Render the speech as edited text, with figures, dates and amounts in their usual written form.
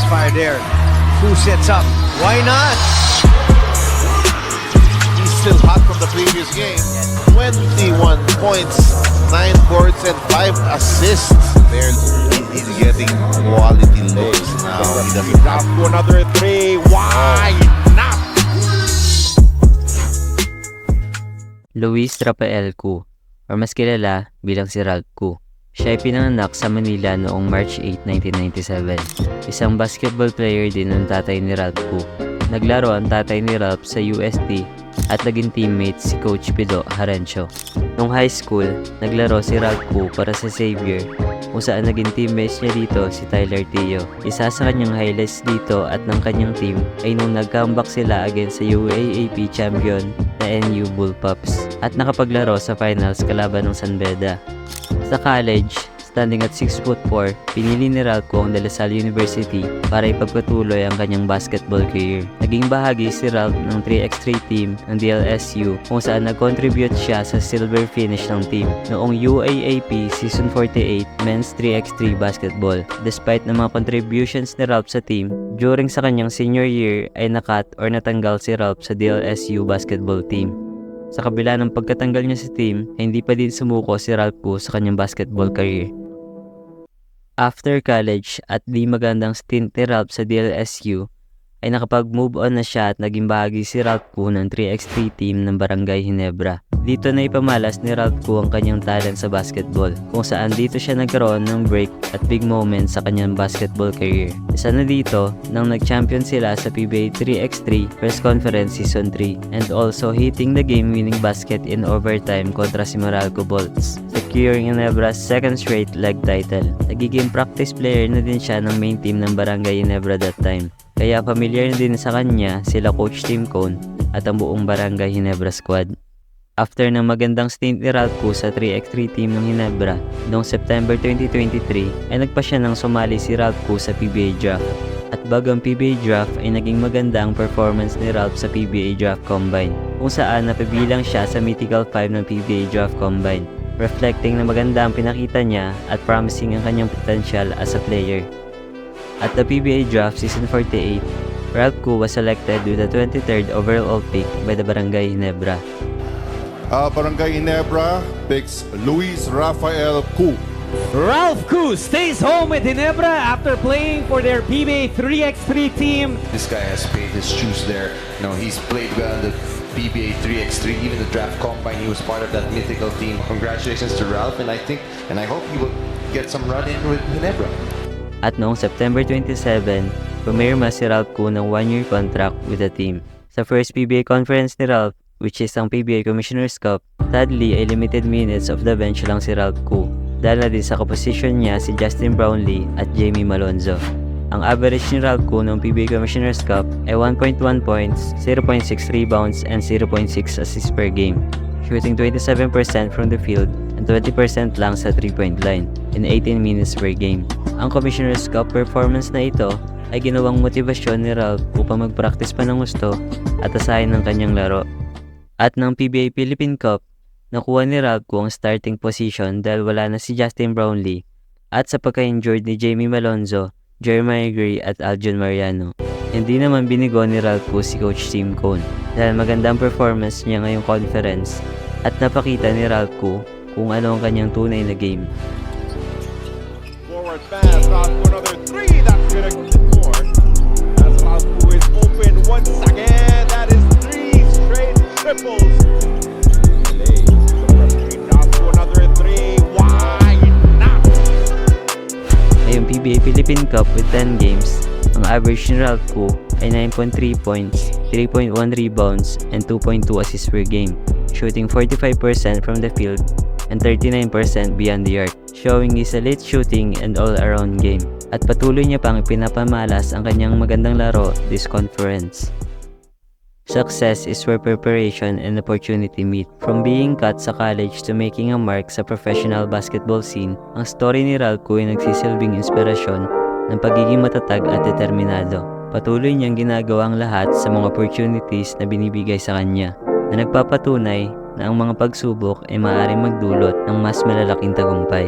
misfire there. Who sets up? Why not? He's still hot from the previous game. 21 points, 9 boards, and 5 assists. He's getting quality looks now. He doesn't Drop to another 3. Why not? Luis Rafael Cu, or mas kilala bilang si Ralph Cu. Siya ay pinanganak sa Manila noong March 8, 1997. Isang basketball player din ang tatay ni Ralph Cu. Naglaro ang tatay ni Ralph sa UST at naging teammate si Coach Pido Harencio. Noong high school, naglaro si Ralph Cu para sa Xavier, kung saan naging teammates niya dito si Tyler Teo. Isa sa kanyang highlights dito at ng kanyang team ay nung nag-comeback sila against sa UAAP champion na NU Bullpups at nakapaglaro sa finals kalaban ng San Beda. Sa college, standing at 6'4", pinili ni Ralph Cu ang De La Salle University para ipagpatuloy ang kanyang basketball career. Naging bahagi si Ralph ng 3x3 team ng DLSU kung saan nag-contribute siya sa silver finish ng team noong UAAP Season 48 Men's 3x3 Basketball. Despite ng mga contributions ni Ralph sa team, during sa kanyang senior year ay nakat or natanggal si Ralph sa DLSU basketball team. Sa kabila ng pagkatanggal niya sa team, hindi pa din sumuko si Ralph Cu sa kanyang basketball career. After college at di magandang stint ni Ralph sa DLSU, ay nakapag-move on na siya at naging bahagi si Ralph Cu ng 3x3 team ng Barangay Ginebra. Dito na ipamalas ni Ralph Cu ang kanyang talent sa basketball, kung saan dito siya nagkaroon ng break at big moments sa kanyang basketball career. Isa na dito nang nag-champion sila sa PBA 3x3 First Conference Season 3 and also hitting the game-winning basket in overtime kontra si Meralco Bolts, securing Ginebra's second straight leg title. Nagiging practice player na din siya ng main team ng Barangay Ginebra that time. Kaya familiar na din sa kanya sila Coach Tim Cone at ang buong Barangay Ginebra squad. After ng magandang stint ni Ralph Cu sa 3x3 team ng Ginebra, noong September 2023 ay nagpa siya ng sumali si Ralph Cu sa PBA draft. At bago ang PBA draft ay naging maganda ang performance ni Ralph sa PBA draft combine, kung saan napabilang siya sa mythical 5 ng PBA draft combine, reflecting na maganda ang pinakita niya at promising ang kanyang potential as a player. At the PBA draft season 48, Ralph Cu was selected with the 23rd overall pick by the Barangay Ginebra. Barangay Ginebra picks Luis Rafael Cu. Ralph Cu stays home with Ginebra after playing for their PBA 3x3 team. This guy has paid his shoes there. You know, he's played well in the PBA 3x3, even the draft combine. He was part of that mythical team. Congratulations to Ralph, and I hope he will get some run in with Ginebra. At noong September 27, pumirma si Ralph Cu ng 1-year contract with the team. Sa first PBA conference ni Ralph, which is ang PBA Commissioner's Cup, sadly ay limited minutes of the bench lang si Ralph Cu, dahil na din sa kaposisyon niya si Justin Brownlee at Jamie Malonzo. Ang average ni Ralph Cu ng PBA Commissioner's Cup ay 1.1 points, 0.6 rebounds, and 0.6 assists per game, shooting 27% from the field and 20% lang sa 3-point line in 18 minutes per game. Ang Commissioner's Cup performance na ito ay ginawang motibasyon ni Ralph upang mag-practice pa ng gusto at asahin ng kanyang laro. At ng PBA Philippine Cup, nakuha ni Ralph Cu ang starting position dahil wala na si Justin Brownlee at sa pagka-injured ni Jamie Malonzo, Jeremiah Gray at Aljon Mariano. Hindi naman binigo ni Ralph Cu si Coach Tim Cone dahil magandang performance niya ngayong conference at napakita ni Ralph Cu kung ano ang kanyang tunay na game. Forward pass, Ralph Cu another 3. That's gonna score. As Ralph Cu is open once again. That is 3 straight triples. Ralph Cu another 3. Why not? Ngayong PBA Philippine Cup with 10 games, ang average ni Ralph Cu ay 9.3 points, 3.1 rebounds, and 2.2 assists per game, shooting 45% from the field and 39% beyond the arc, showing his elite shooting and all-around game. At patuloy niya pang pinapamalas ang kanyang magandang laro this conference. Success is where preparation and opportunity meet. From being cut sa college to making a mark sa professional basketball scene, ang story ni Ralph Cu ay nagsisilbing inspirasyon ng pagiging matatag at determinado. Patuloy niyang ginagawa ang lahat sa mga opportunities na binibigay sa kanya, na nagpapatunay na ang mga pagsubok ay maaaring magdulot ng mas malalaking tagumpay.